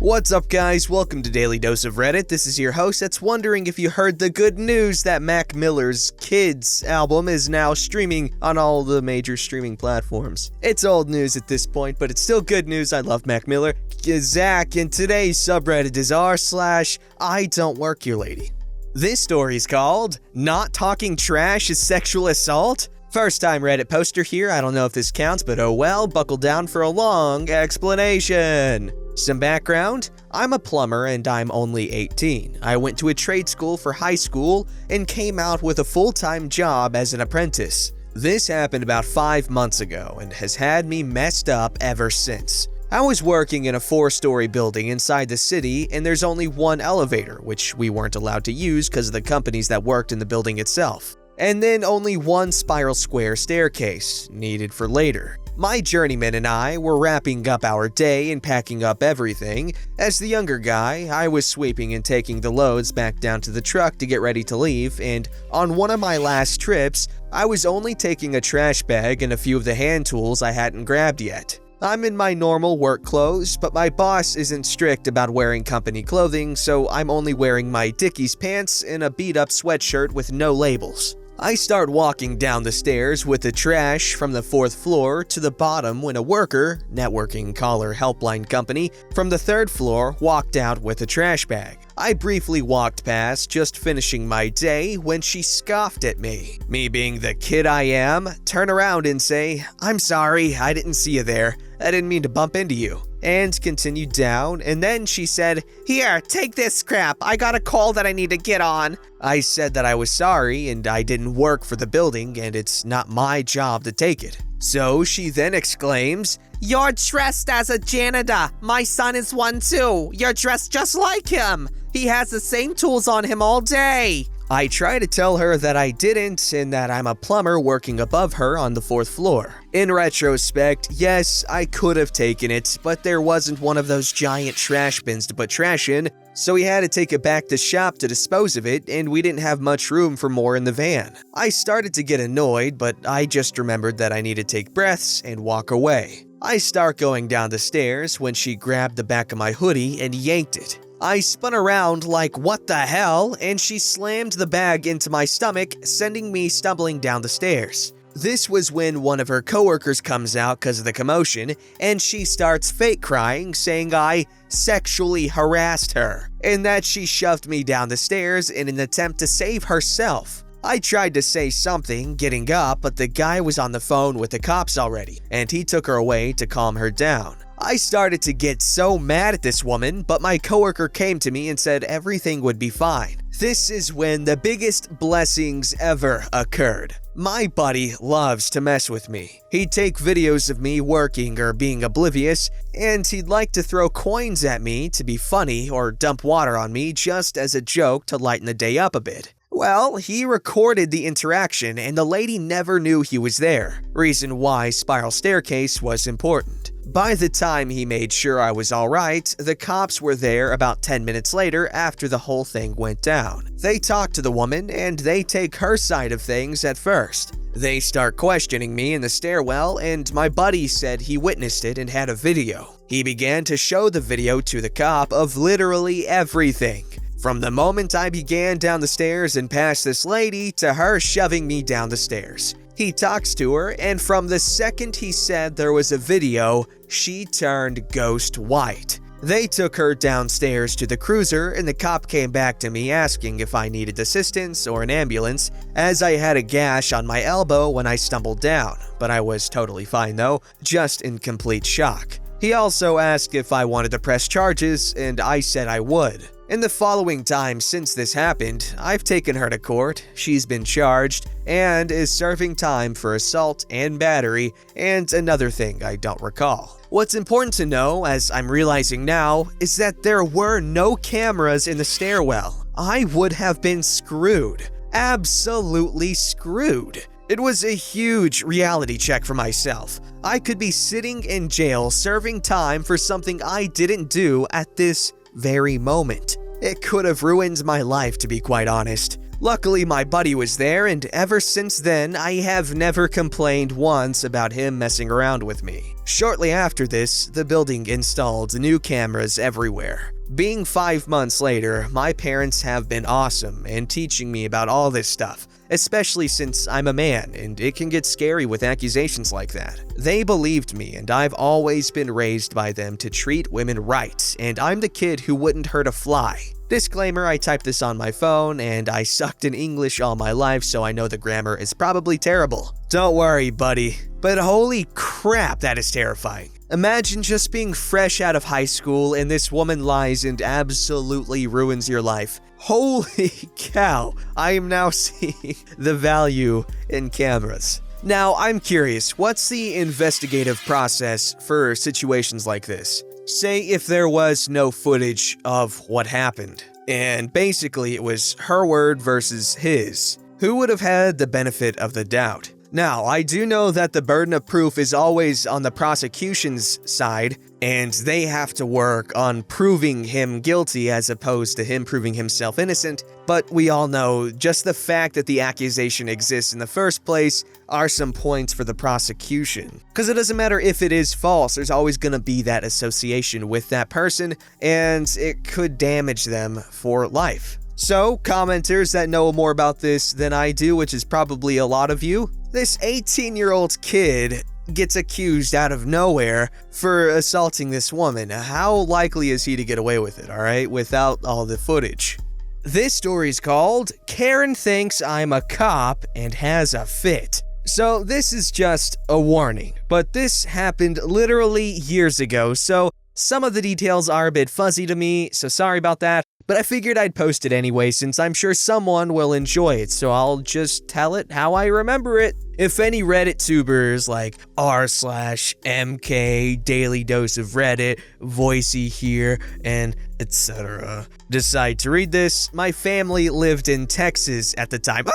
What's up, guys? Welcome to Daily Dose of Reddit. This is your host that's wondering if you heard the good news that Mac Miller's Kids album is now streaming on all the major streaming platforms. It's old news at this point, but it's still good news. I love Mac Miller. Zach, and today's subreddit is r/IdontworkHereLady. This story is called Not Talking Trash is Sexual Assault? First time Reddit poster here. I don't know if this counts, but oh well, buckle down for a long explanation. Some background: I'm a plumber and I'm only 18. I went to a trade school for high school and came out with a full-time job as an apprentice. This happened about 5 months ago and has had me messed up ever since. I was working in a 4-story building inside the city, and there's only one elevator, which we weren't allowed to use because of the companies that worked in the building itself. And then only one spiral square staircase, needed for later. My journeyman and I were wrapping up our day and packing up everything. As the younger guy, I was sweeping and taking the loads back down to the truck to get ready to leave, and on one of my last trips, I was only taking a trash bag and a few of the hand tools I hadn't grabbed yet. I'm in my normal work clothes, but my boss isn't strict about wearing company clothing, so I'm only wearing my Dickies pants and a beat-up sweatshirt with no labels. I start walking down the stairs with the trash from the 4th floor to the bottom when a worker, networking caller helpline company, from the 3rd floor walked out with a trash bag. I briefly walked past, just finishing my day, when she scoffed at me. Me being the kid I am, turn around and say, "I'm sorry, I didn't see you there. I didn't mean to bump into you," and continued down, and then she said, "Here, take this crap. I got a call that I need to get on." I said that I was sorry and I didn't work for the building and it's not my job to take it. So she then exclaims, "You're dressed as a janitor. My son is one too. You're dressed just like him. He has the same tools on him all day." I try to tell her that I didn't and that I'm a plumber working above her on the 4th floor. In retrospect, yes, I could have taken it, but there wasn't one of those giant trash bins to put trash in, so we had to take it back to shop to dispose of it, and we didn't have much room for more in the van. I started to get annoyed, but I just remembered that I needed to take breaths and walk away. I start going down the stairs when she grabbed the back of my hoodie and yanked it. I spun around like, what the hell, and she slammed the bag into my stomach, sending me stumbling down the stairs. This was when one of her coworkers comes out because of the commotion, and she starts fake crying, saying I sexually harassed her, and that she shoved me down the stairs in an attempt to save herself. I tried to say something, getting up, but the guy was on the phone with the cops already, and he took her away to calm her down. I started to get so mad at this woman, but my coworker came to me and said everything would be fine. This is when the biggest blessings ever occurred. My buddy loves to mess with me. He'd take videos of me working or being oblivious, and he'd like to throw coins at me to be funny or dump water on me just as a joke to lighten the day up a bit. Well, he recorded the interaction and the lady never knew he was there. Reason why spiral staircase was important. By the time he made sure I was alright, the cops were there about 10 minutes later after the whole thing went down. They talk to the woman and they take her side of things at first. They start questioning me in the stairwell, and my buddy said he witnessed it and had a video. He began to show the video to the cop of literally everything. From the moment I began down the stairs and past this lady to her shoving me down the stairs. He talks to her, and from the second he said there was a video, she turned ghost white. They took her downstairs to the cruiser, and the cop came back to me asking if I needed assistance or an ambulance, as I had a gash on my elbow when I stumbled down, but I was totally fine though, just in complete shock. He also asked if I wanted to press charges, and I said I would. In the following time since this happened, I've taken her to court, she's been charged, and is serving time for assault and battery, and another thing I don't recall. What's important to know, as I'm realizing now, is that there were no cameras in the stairwell. I would have been screwed. Absolutely screwed. It was a huge reality check for myself. I could be sitting in jail serving time for something I didn't do at this very moment. It could have ruined my life, to be quite honest. Luckily, my buddy was there, and ever since then, I have never complained once about him messing around with me. Shortly after this, the building installed new cameras everywhere. Being 5 months later, my parents have been awesome in teaching me about all this stuff, especially since I'm a man and it can get scary with accusations like that. They believed me, and I've always been raised by them to treat women right, and I'm the kid who wouldn't hurt a fly. Disclaimer, I typed this on my phone, and I sucked in English all my life, so I know the grammar is probably terrible. Don't worry, buddy. But holy crap, that is terrifying. Imagine just being fresh out of high school and this woman lies and absolutely ruins your life. Holy cow, I am now seeing the value in cameras. Now, I'm curious, what's the investigative process for situations like this? Say if there was no footage of what happened, and basically it was her word versus his. Who would have had the benefit of the doubt? Now, I do know that the burden of proof is always on the prosecution's side, and they have to work on proving him guilty as opposed to him proving himself innocent, but we all know just the fact that the accusation exists in the first place are some points for the prosecution. Because it doesn't matter if it is false, there's always going to be that association with that person, and it could damage them for life. So, commenters that know more about this than I do, which is probably a lot of you, this 18-year-old kid gets accused out of nowhere for assaulting this woman. How likely is he to get away with it, alright, without all the footage? This story's called Karen Thinks I'm a Cop and Has a Fit. So this is just a warning, but this happened literally years ago, so some of the details are a bit fuzzy to me, so sorry about that. But I figured I'd post it anyway since I'm sure someone will enjoy it, so I'll just tell it how I remember it. If any Reddit tubers like r/MK, Daily Dose of Reddit, Voicey here, and etc. decide to read this, my family lived in Texas at the time,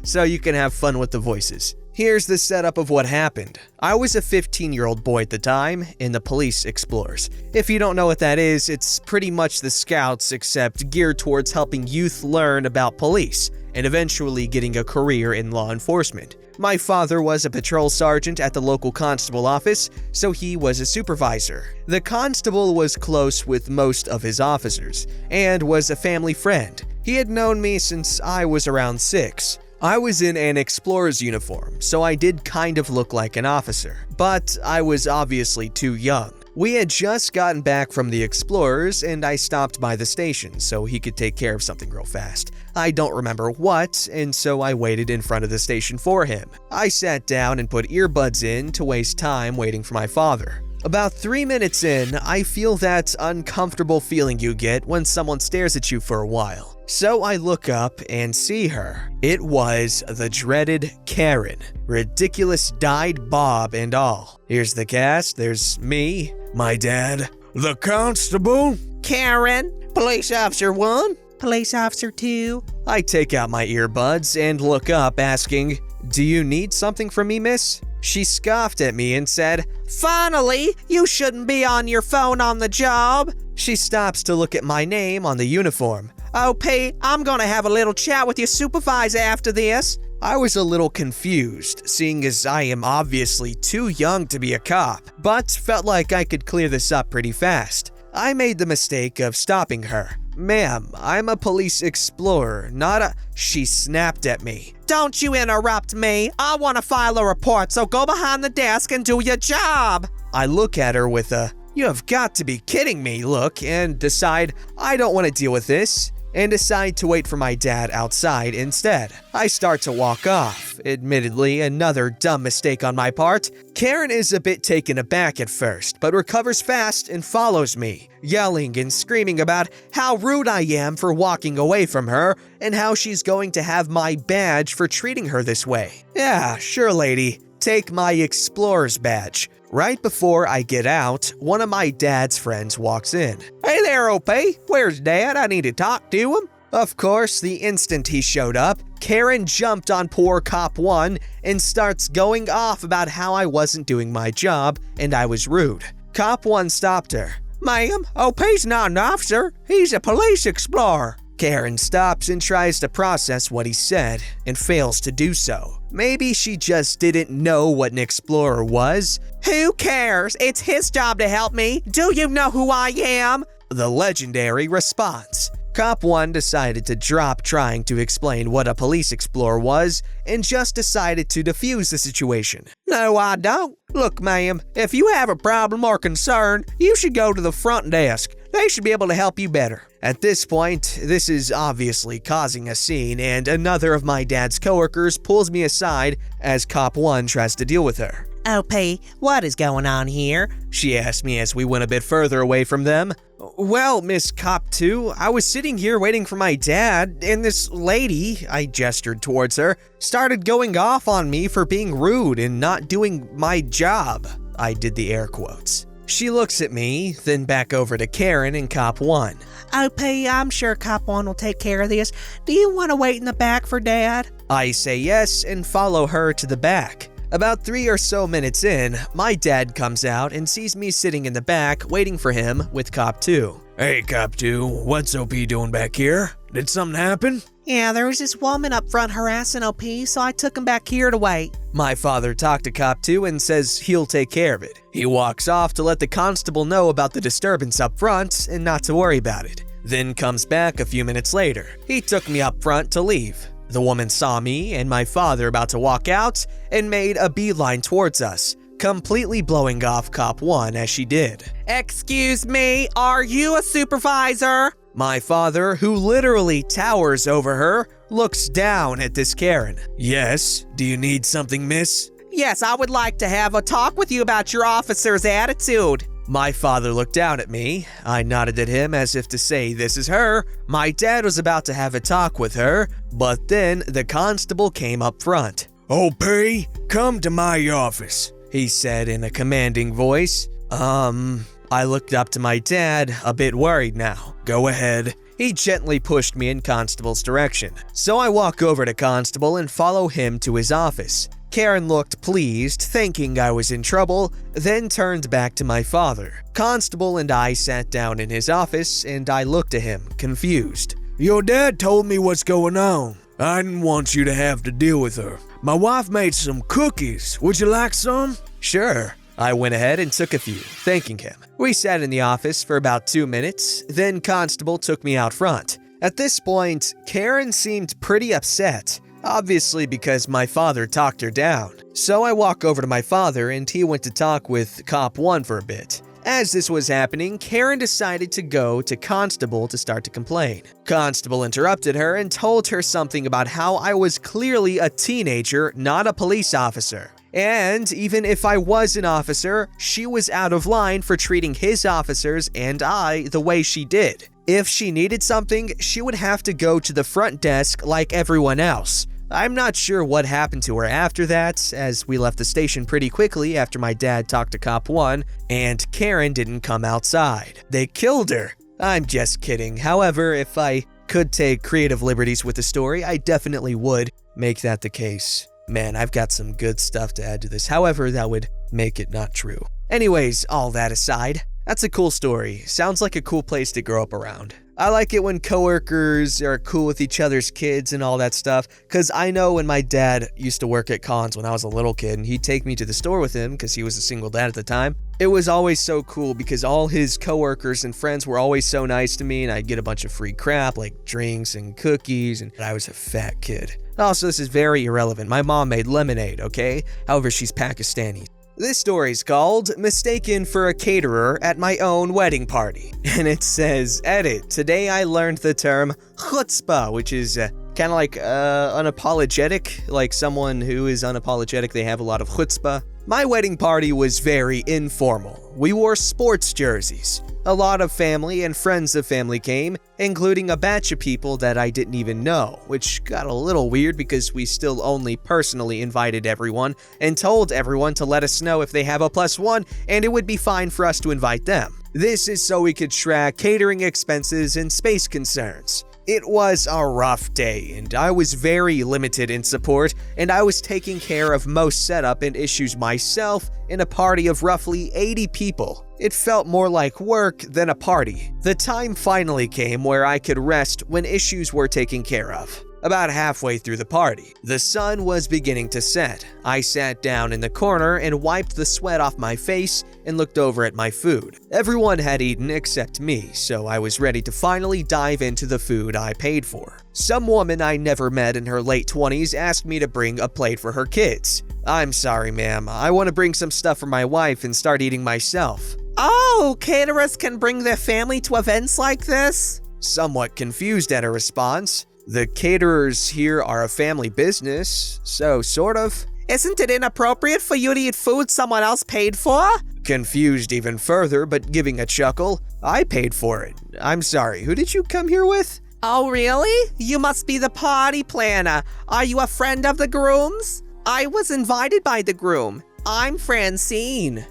so you can have fun with the voices. Here's the setup of what happened. I was a 15-year-old boy at the time in the Police Explorers. If you don't know what that is, it's pretty much the Scouts except geared towards helping youth learn about police and eventually getting a career in law enforcement. My father was a patrol sergeant at the local constable office, so he was a supervisor. The constable was close with most of his officers and was a family friend. He had known me since I was around 6. I was in an explorer's uniform, so I did kind of look like an officer, but I was obviously too young. We had just gotten back from the explorers and I stopped by the station so he could take care of something real fast. I don't remember what, and so I waited in front of the station for him. I sat down and put earbuds in to waste time waiting for my father. About 3 minutes in, I feel that uncomfortable feeling you get when someone stares at you for a while. So I look up and see her. It was the dreaded Karen. Ridiculous dyed bob and all. Here's the cast. There's me, my dad, the constable, Karen, police officer 1, police officer 2. I take out my earbuds and look up asking, "Do you need something from me, miss?" She scoffed at me and said, "Finally, you shouldn't be on your phone on the job." She stops to look at my name on the uniform. "Oh, Pete, I'm gonna have a little chat with your supervisor after this." I was a little confused, seeing as I am obviously too young to be a cop, but felt like I could clear this up pretty fast. I made the mistake of stopping her. "Ma'am, I'm a police explorer, not a—" She snapped at me. "Don't you interrupt me. I want to file a report, so go behind the desk and do your job." I look at her with a "you have got to be kidding me" look and decide I don't want to deal with this and decide to wait for my dad outside instead. I start to walk off. Admittedly, another dumb mistake on my part. Karen is a bit taken aback at first, but recovers fast and follows me, yelling and screaming about how rude I am for walking away from her and how she's going to have my badge for treating her this way. Yeah, sure, lady. Take my explorer's badge. Right before I get out, one of my dad's friends walks in. "Hey there, OP. Where's Dad? I need to talk to him." Of course, the instant he showed up, Karen jumped on poor Cop 1 and starts going off about how I wasn't doing my job and I was rude. Cop 1 stopped her. "Ma'am, OP's not an officer. He's a police explorer." Karen stops and tries to process what he said and fails to do so. Maybe she just didn't know what an explorer was. "Who cares? It's his job to help me. Do you know who I am?" The legendary response. Cop 1 decided to drop trying to explain what a police explorer was and just decided to defuse the situation. "No, I don't. Look, ma'am, if you have a problem or concern, you should go to the front desk. They should be able to help you better." At this point, this is obviously causing a scene, and another of my dad's coworkers pulls me aside as Cop 1 tries to deal with her. "OP, what is going on here?" she asked me as we went a bit further away from them. "Well, Miss Cop 2, I was sitting here waiting for my dad, and this lady," I gestured towards her, "started going off on me for being rude and not doing my job." I did the air quotes. She looks at me, then back over to Karen and Cop 1. "OP, I'm sure Cop 1 will take care of this. Do you want to wait in the back for Dad?" I say yes and follow her to the back. About 3 or so minutes in, my dad comes out and sees me sitting in the back waiting for him with Cop 2. "Hey, Cop 2, what's OP doing back here? Did something happen?" "Yeah, there was this woman up front harassing OP, so I took him back here to wait." My father talked to Cop 2 and says he'll take care of it. He walks off to let the constable know about the disturbance up front and not to worry about it. Then comes back a few minutes later. He took me up front to leave. The woman saw me and my father about to walk out and made a beeline towards us, completely blowing off Cop 1 as she did. "Excuse me, are you a supervisor?" My father, who literally towers over her, looks down at this Karen. "Yes, do you need something, miss?" "Yes, I would like to have a talk with you about your officer's attitude." My father looked down at me. I nodded at him as if to say this is her. My dad was about to have a talk with her, but then the constable came up front. "OP, come to my office," he said in a commanding voice. I looked up to my dad, a bit worried now. "Go ahead." He gently pushed me in Constable's direction, so I walk over to Constable and follow him to his office. Karen looked pleased, thinking I was in trouble, then turned back to my father. Constable and I sat down in his office, and I looked at him, confused. "Your dad told me what's going on. I didn't want you to have to deal with her. My wife made some cookies. Would you like some?" "Sure." I went ahead and took a few, thanking him. We sat in the office for about 2 minutes, then Constable took me out front. At this point, Karen seemed pretty upset, obviously because my father talked her down. So I walk over to my father and he went to talk with Cop 1 for a bit. As this was happening, Karen decided to go to Constable to start to complain. Constable interrupted her and told her something about how I was clearly a teenager, not a police officer. And even if I was an officer, she was out of line for treating his officers and I the way she did. If she needed something, she would have to go to the front desk like everyone else. I'm not sure what happened to her after that, as we left the station pretty quickly after my dad talked to Cop 1, and Karen didn't come outside. They killed her. I'm just kidding. However, if I could take creative liberties with the story, I definitely would make that the case. Man, I've got some good stuff to add to this. However, that would make it not true. Anyways, all that aside, that's a cool story. Sounds like a cool place to grow up around. I like it when coworkers are cool with each other's kids and all that stuff, because I know when my dad used to work at cons when I was a little kid, and he'd take me to the store with him because he was a single dad at the time. It was always so cool because all his coworkers and friends were always so nice to me, and I'd get a bunch of free crap like drinks and cookies, and I was a fat kid. Also, this is very irrelevant. My mom made lemonade, okay? However, she's Pakistani. This story's called Mistaken for a Caterer at My Own Wedding Party. And it says, edit, today I learned the term chutzpah, which is kind of like unapologetic, like someone who is unapologetic, they have a lot of chutzpah. My wedding party was very informal. We wore sports jerseys. A lot of family and friends of family came, including a batch of people that I didn't even know, which got a little weird because we still only personally invited everyone and told everyone to let us know if they have a +1 and it would be fine for us to invite them. This is so we could track catering expenses and space concerns. It was a rough day, and I was very limited in support, and I was taking care of most setup and issues myself in a party of roughly 80 people. It felt more like work than a party. The time finally came where I could rest when issues were taken care of. About halfway through the party, the sun was beginning to set. I sat down in the corner and wiped the sweat off my face and looked over at my food. Everyone had eaten except me, so I was ready to finally dive into the food I paid for. Some woman I never met in her late 20s asked me to bring a plate for her kids. I'm sorry, ma'am. I want to bring some stuff for my wife and start eating myself. Oh, caterers can bring their family to events like this? Somewhat confused at her response. The caterers here are a family business, so sort of. Isn't it inappropriate for you to eat food someone else paid for? Confused even further, but giving a chuckle. I paid for it. I'm sorry, who did you come here with? Oh, really? You must be the party planner. Are you a friend of the groom's? I was invited by the groom. I'm Francine.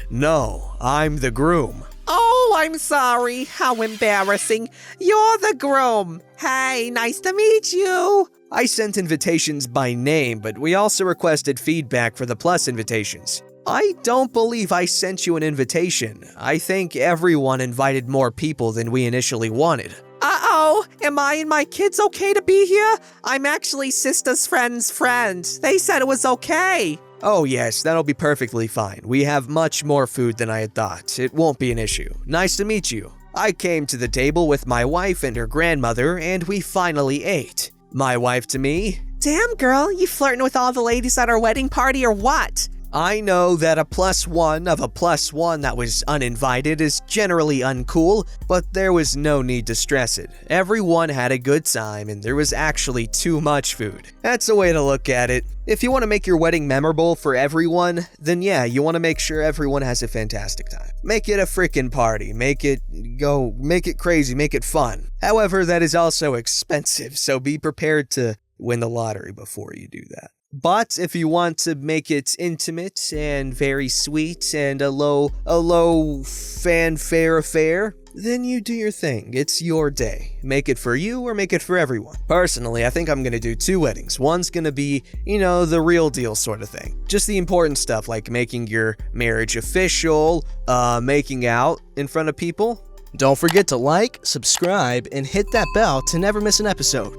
No, I'm the groom. Oh, I'm sorry. How embarrassing. You're the groom. Hey, nice to meet you. I sent invitations by name, but we also requested feedback for the plus invitations. I don't believe I sent you an invitation. I think everyone invited more people than we initially wanted. Uh-oh, am I and my kids okay to be here? I'm actually sister's friend's friend. They said it was okay. Oh yes, that'll be perfectly fine. We have much more food than I had thought. It won't be an issue. Nice to meet you. I came to the table with my wife and her grandmother, and we finally ate. My wife to me, Damn, girl, you flirting with all the ladies at our wedding party or what? I know that a +1 of a +1 that was uninvited is generally uncool, but there was no need to stress it. Everyone had a good time and there was actually too much food. That's a way to look at it. If you want to make your wedding memorable for everyone, then yeah, you want to make sure everyone has a fantastic time. Make it a freaking party. Make it crazy, make it fun. However, that is also expensive, so be prepared to win the lottery before you do that. But if you want to make it intimate and very sweet and a low fanfare affair, then you do your thing. It's your day. Make it for you or make it for everyone. Personally, I think I'm gonna do 2 weddings. One's gonna be, the real deal sort of thing. Just the important stuff like making your marriage official, making out in front of people. Don't forget to like, subscribe, and hit that bell to never miss an episode.